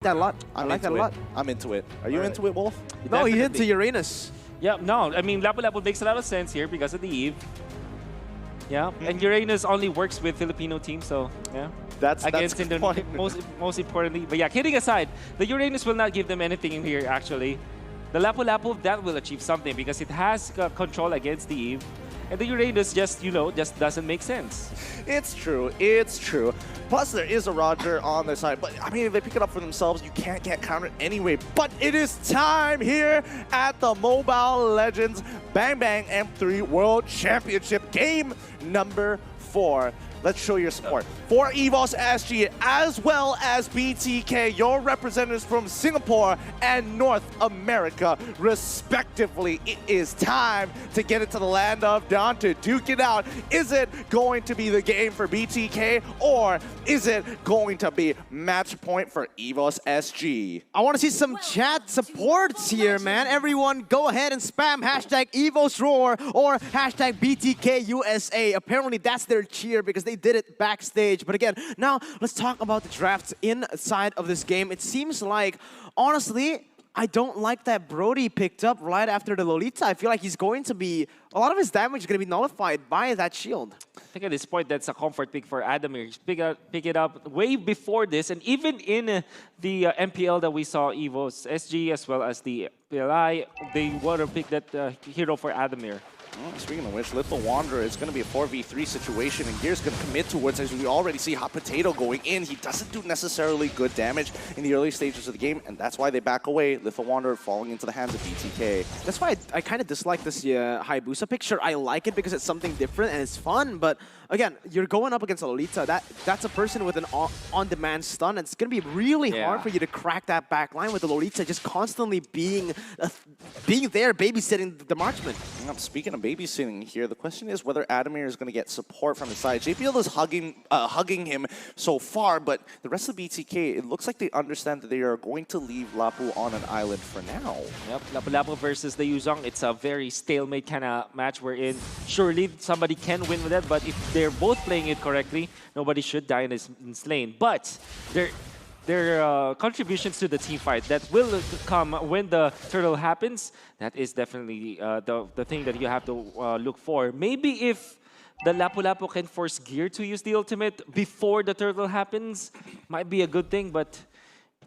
that a lot. I like that a lot. I'm into it. Are you into it, Wolf? No, he's into Uranus. Yeah, no. I mean, Lapu Lapu makes a lot of sense here because of the Eve. Yeah, and Uranus only works with Filipino teams, so yeah. That's in most importantly. But yeah, kidding aside, the Uranus will not give them anything in here, actually. The Lapu Lapu, that will achieve something because it has control against the Eve. And the Uranus just doesn't make sense. It's true. It's true. Plus, there is a Roger on their side. But, I mean, if they pick it up for themselves, you can't get countered anyway. But it is time here at the Mobile Legends Bang Bang M3 World Championship game number 4. Let's show your support for EVOS SG as well as BTK, your representatives from Singapore and North America, respectively. It is time to get into the land of Dawn to duke it out. Is it going to be the game for BTK or is it going to be match point for EVOS SG? I want to see some chat supports here, man. Everyone go ahead and spam hashtag EVOSRoar or hashtag BTKUSA. Apparently that's their cheer because they did it backstage. But again, now let's talk about the drafts inside of this game. It seems like, honestly, I don't like that Brody picked up right after the Lolita. I feel like he's going to be, a lot of his damage is going to be nullified by that shield. I think at this point, that's a comfort pick for Adamir. Just pick it up way before this. And even in the MPL that we saw, EVOS SG as well as the PLI, they want to pick that hero for Adamir. Well, speaking of which, Little Wanderer is going to be a 4v3 situation, and Gear's going to commit towards it. As we already see Hot Potato going in. He doesn't do necessarily good damage in the early stages of the game, and that's why they back away. Little Wanderer falling into the hands of BTK. That's why I kind of dislike this Hayabusa pick. Sure, I like it because it's something different and it's fun, but again, you're going up against a Lolita. That's a person with an on-demand stun, and it's going to be really hard for you to crack that back line with the Lolita just constantly being there, babysitting the marksman. Speaking of babysitting here, the question is whether Adamir is going to get support from his side. JPL is hugging him so far, but the rest of BTK, it looks like they understand that they are going to leave Lapu on an island for now. Yep, Lapu Lapu versus the Yuzong. It's a very stalemate kind of match we're in. Surely somebody can win with that, but if they're both playing it correctly, nobody should die in this lane. But their contributions to the team fight that will come when the turtle happens, that is definitely the thing that you have to look for. Maybe if the Lapu Lapu can force Gear to use the ultimate before the turtle happens, might be a good thing, but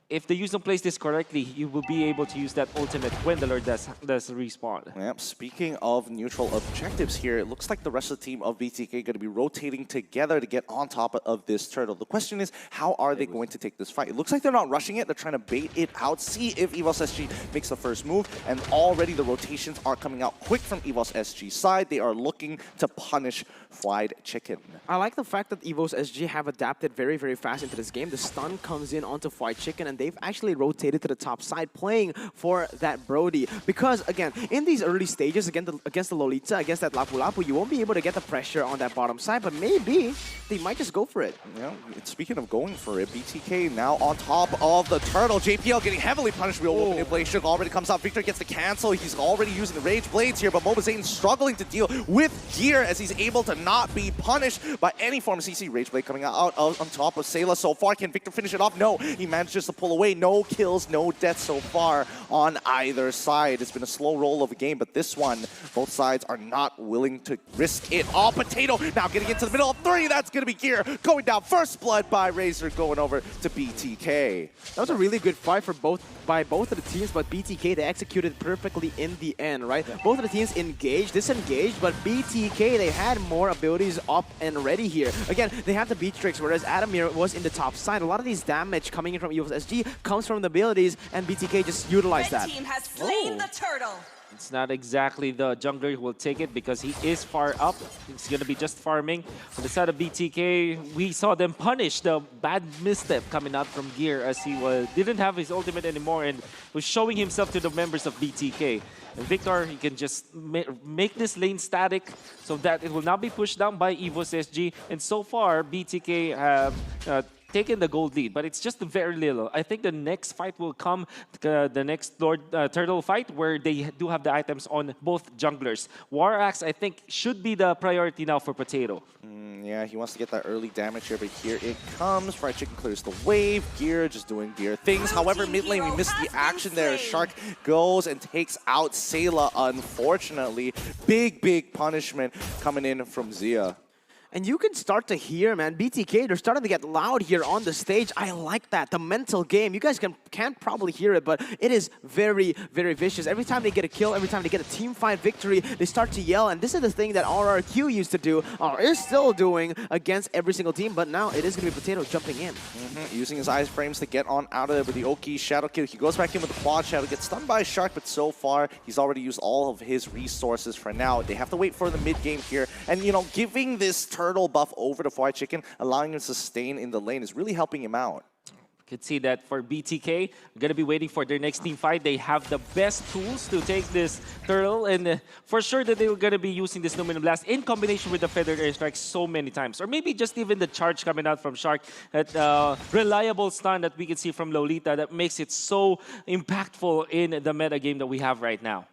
if the user plays this correctly, you will be able to use that ultimate when the Lord does respawn. Yep. Speaking of neutral objectives here, it looks like the rest of the team of BTK are going to be rotating together to get on top of this turtle. The question is, how are they going to take this fight? It looks like they're not rushing it. They're trying to bait it out, see if EVOS SG makes the first move, and already the rotations are coming out quick from EVOS SG's side. They are looking to punish Fried Chicken. I like the fact that EVOS SG have adapted very, very fast into this game. The stun comes in onto Fried Chicken, and they've actually rotated to the top side, playing for that Brody. Because, again, in these early stages, against the Lolita, against that Lapu Lapu, you won't be able to get the pressure on that bottom side, but maybe they might just go for it. Yeah, speaking of going for it, BTK now on top of the turtle. JPL getting heavily punished. Real manipulation already comes out. Victor gets the cancel. He's already using the Rage Blades here, but Mobazane struggling to deal with Gear as he's able to not be punished by any form of CC. Rage Blade coming out on top of Sayla so far. Can Victor finish it off? No, he manages to pull away. No kills, no deaths so far on either side. It's been a slow roll of a game, but this one, both sides are not willing to risk it. All Potato now getting into the middle of 3. That's going to be Gear going down. First blood by Razor going over to BTK. That was a really good fight by both of the teams, but BTK, they executed perfectly in the end, right? Both of the teams engaged, disengaged, but BTK, they had more abilities up and ready here. Again, they have the beat tricks, whereas Adamir was in the top side. A lot of these damage coming in from EVOS SG comes from the abilities, and BTK just utilized that. Red team has slain the turtle. It's not exactly the jungler who will take it because he is far up. He's going to be just farming. On the side of BTK, we saw them punish the bad misstep coming out from Gear as he didn't have his ultimate anymore and was showing himself to the members of BTK. And Victor, he can just make this lane static so that it will not be pushed down by EVOS SG. And so far, BTK have taken the gold lead, but it's just very little. I think the next fight will come, the next Lord Turtle fight, where they do have the items on both junglers. War Axe, I think, should be the priority now for Potato. Yeah, he wants to get that early damage here, but here it comes. Fried Chicken clears the wave. Gear just doing Gear things. However, mid lane, we missed the action there. Shark goes and takes out Sayla, unfortunately. Big punishment coming in from Zia. And you can start to hear, man, BTK, they're starting to get loud here on the stage. I like that. The mental game. You guys can't probably hear it, but it is very vicious. Every time they get a kill, every time they get a team fight victory, they start to yell. And this is the thing that RRQ used to do, or is still doing against every single team. But now it is going to be Potato jumping in. Using his ice frames to get on out of there with the Oki Shadow Kill. He goes back in with the Quad Shadow, gets stunned by Shark, but so far, he's already used all of his resources for now. They have to wait for the mid game here. And, you know, giving this turtle buff over to Fried Chicken, allowing him to sustain in the lane, is really helping him out. Could see that for BTK, we're going to be waiting for their next team fight. They have the best tools to take this turtle, and for sure that they were going to be using this Luminous Blast in combination with the Feather Airstrike so many times. Or maybe just even the charge coming out from Shark, that reliable stun that we can see from Lolita that makes it so impactful in the meta game that we have right now.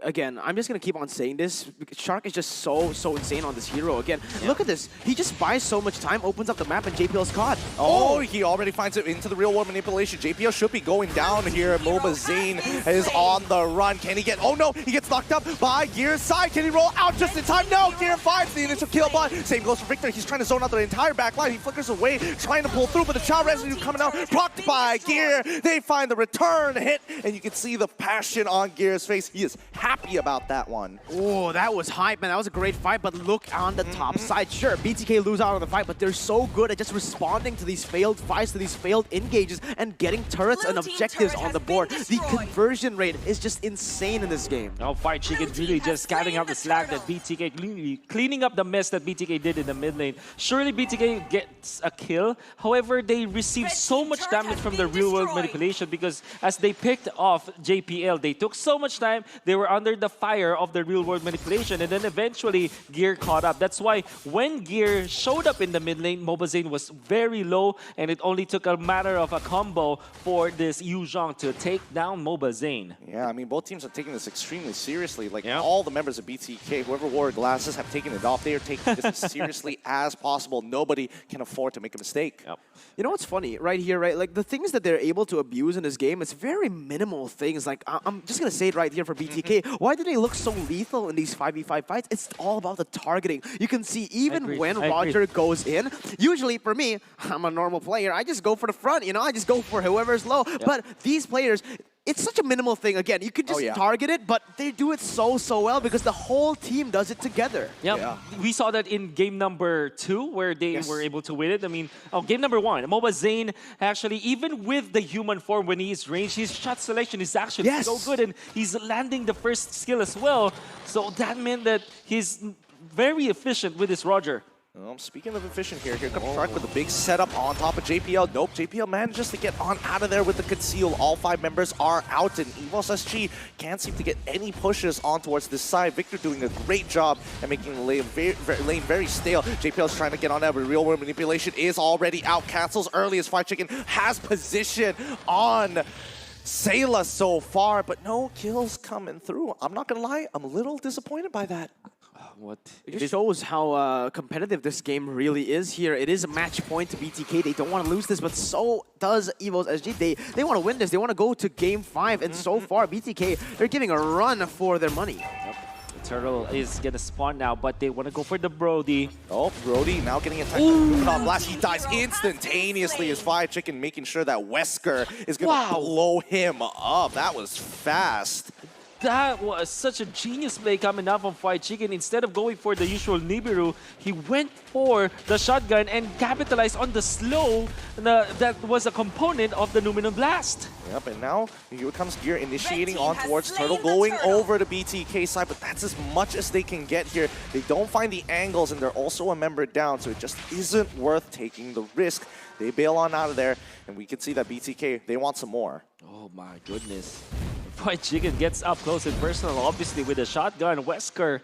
Again, I'm just going to keep on saying this. Shark is just so insane on this hero. Again, look at this. He just buys so much time, opens up the map, and JPL's caught. Oh, he already finds it into the real world manipulation. JPL should be going down here. Mobazane is on the run. Can he get... Oh, no. He gets knocked up by Gear's side. Can he roll out just in time? No. Gear finds the initial kill, but same goes for Victor. He's trying to zone out the entire back line. He flickers away, trying to pull through, but the child residue coming out, procced by Gear. They find the return hit, and you can see the passion on Gear's face. He is happy about that one. Oh, that was hype, man. That was a great fight, but look on the top side. Sure, BTK lose out on the fight, but they're so good at just responding to these failed fights, to these failed engages, and getting turrets and objectives on the board. The conversion rate is just insane in this game. Now, Fried Chicken really just carrying out the slack that BTK, cleaning up the mess that BTK did in the mid lane. Surely BTK gets a kill. However, they received so much damage from the real-world manipulation because as they picked off JPL, they took so much time. They were under the fire of the real-world manipulation, and then eventually Gear caught up. That's why when Gear showed up in the mid lane, Mobazane was very low, and it only took a matter of a combo for this Yu Zhang to take down Mobazane. Yeah, I mean, both teams are taking this extremely seriously. Like, all the members of BTK, whoever wore glasses, have taken it off. They are taking this as seriously as possible. Nobody can afford to make a mistake. You know what's funny? Right here, right? Like, the things that they're able to abuse in this game, it's very minimal things. Like, I'm just going to say it right here for BTK. Why do they look so lethal in these 5v5 fights? It's all about the targeting. You can see even when Roger goes in, usually for me, I'm a normal player, I just go for the front, you know? I just go for whoever's low. But these players, it's such a minimal thing. Again, you can just target it, but they do it so well because the whole team does it together. Yeah. We saw that in game number 2 where they were able to win it. I mean, game number 1, Mobazane actually, even with the human form when he's ranged, his shot selection is actually so good, and he's landing the first skill as well. So that meant that he's very efficient with his Roger. Well, speaking of efficient here comes Shark with a big setup on top of JPL. Nope, JPL manages to get on out of there with the conceal. All 5 members are out, and EVOS SG can't seem to get any pushes on towards this side. Victor doing a great job at making the lane very stale. JPL's trying to get on that, but real world manipulation is already out. Cancels early as Fried Chicken has position on Sayla so far, but no kills coming through. I'm not gonna lie, I'm a little disappointed by that. It just shows how competitive this game really is here. It is a match point to BTK. They don't want to lose this, but so does EVOS SG. They want to win this. They want to go to game 5, and so far, BTK, they're giving a run for their money. The turtle is going to spawn now, but they want to go for the Brody. Oh, Brody now getting attacked on blast. He dies instantaneously as Fried Chicken making sure that Wesker is going to blow him up. That was fast. That was such a genius play coming out from Fried Chicken. Instead of going for the usual Nibiru, he went for the shotgun and capitalized on the slow that was a component of the Luminous Blast. Yep, and now here comes Gear initiating on towards Turtle, going over to BTK side, but that's as much as they can get here. They don't find the angles, and they're also a member down, so it just isn't worth taking the risk. They bail on out of there, and we can see that BTK, they want some more. Oh my goodness. Fried Chicken gets up close and personal, obviously with a shotgun. Wesker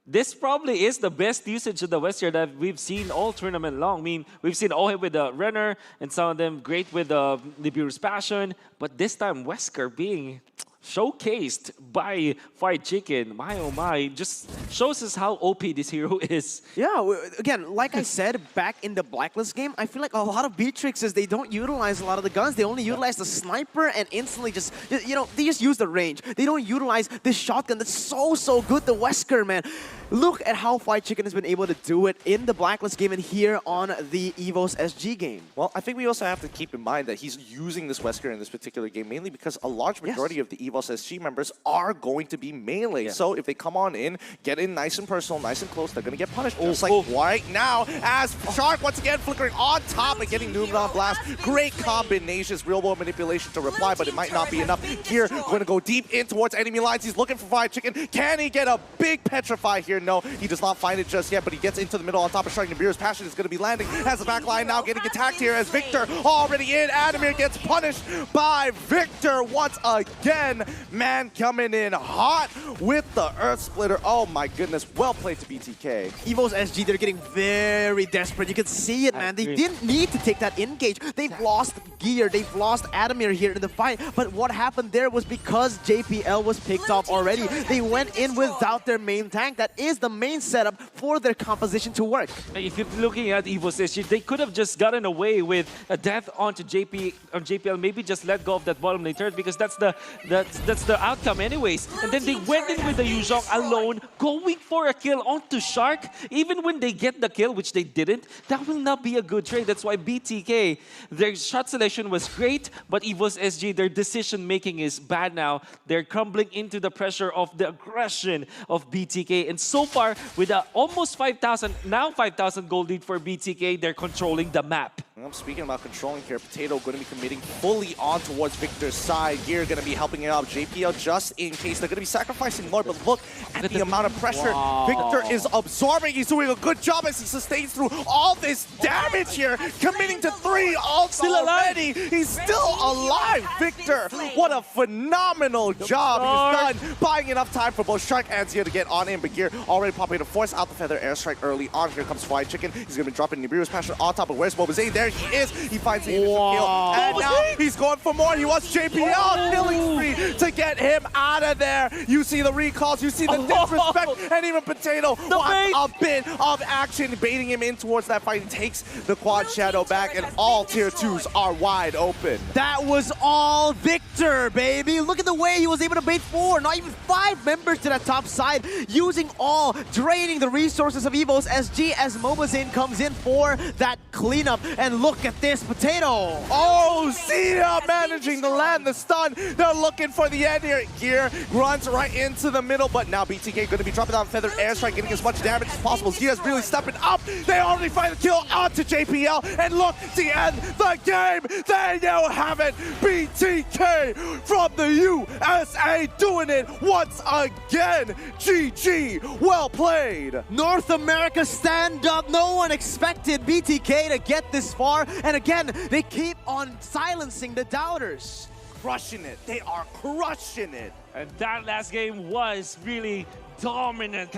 This probably is the best usage of the Wesker that we've seen all tournament long. I mean, we've seen Ohe with the Renner, and some of them great with the Nibiru's Passion, but this time Wesker being showcased by Fried Chicken. My oh my, just shows us how OP this hero is. Yeah, again, like I said, back in the Blacklist game, I feel like a lot of Beatrixes, they don't utilize a lot of the guns. They only utilize the sniper and instantly just, you know, they just use the range. They don't utilize this shotgun that's so good, the Wesker, man. Look at how Fried Chicken has been able to do it in the Blacklist game and here on the EVOS SG game. Well, I think we also have to keep in mind that he's using this Wesker in this particular game mainly because a large majority of the EVOS SG members are going to be melee. So if they come on in, get in nice and personal, nice and close, they're going to get punished. Just like right now, as Shark once again flickering on top and getting Noomed on blast. Great combinations, real world manipulation to reply, but it might not be enough. Here, going to go deep in towards enemy lines. He's looking for Fried Chicken. Can he get a big petrify here? No, he does not find it just yet, but he gets into the middle on top of Shark. Nibiru's Passion is going to be landing. Has the back line now getting attacked here as Victor already in. Adamir gets punished by Victor once again. Man coming in hot with the Earth Splitter. Oh my goodness, well played to BTK. EVOS SG, they're getting very desperate. You can see it, man. They didn't need to take that engage. They've lost gear. They've lost Adamir here in the fight. But what happened there was because JPL was picked off already. They went in without their main tank. That is the main setup for their composition to work. If you're looking at EVOS SG, they could have just gotten away with a death onto JPL. Maybe just let go of that bottom lane turret because that's the outcome anyways. And then they went in with the Yuzhong alone, going for a kill onto Shark. Even when they get the kill, which they didn't, that will not be a good trade. That's why BTK, their shot selection was great, but EVOS SG, their decision making is bad now. They're crumbling into the pressure of the aggression of BTK. And so far, with almost 5,000, now 5,000 gold lead for BTK, they're controlling the map. I'm speaking about controlling here. Potato going to be committing fully on towards Victor's side. Gear going to be helping out JPL just in case. They're going to be sacrificing Lord, but look at the amount of pressure Victor is absorbing. He's doing a good job as he sustains through all this damage here. Committing to 3 ults Still already. He's still alive, Victor. What a phenomenal job he's done. Buying enough time for both Shark and Zia to get on in, but Gear already popping to force out the Feather Airstrike early on. Here comes Fried Chicken. He's going to be dropping Nibiru's Passion on top of where's Mobazane. There he is. He finds the initial kill. And now he's going for more. He wants JPL killing spree to get him out of there. You see the recalls. You see the disrespect. And even Potato wants a bit of action, baiting him in towards that fight. He takes the quad shadow back, and all tier 2s are wide open. That was all Victor, baby. Look at the way he was able to bait 4, not even 5 members to that top side, using all, draining the resources of EVOS SG as Mobazane comes in for that cleanup. And look at this, Potato. Oh, Zia managing to land the stun. They're looking for the end here. Gear runs right into the middle, but now BTK going to be dropping down Feathered Airstrike, getting as much damage as possible. Zia's really stepping up. They already find the kill onto JPL, and look, to end the game. There you have it. BTK from the USA doing it once again. GG, well played. North America, stand up. No one expected BTK to get this far. And again, they keep on silencing the doubters. Crushing it. They are crushing it. And that last game was really dominant.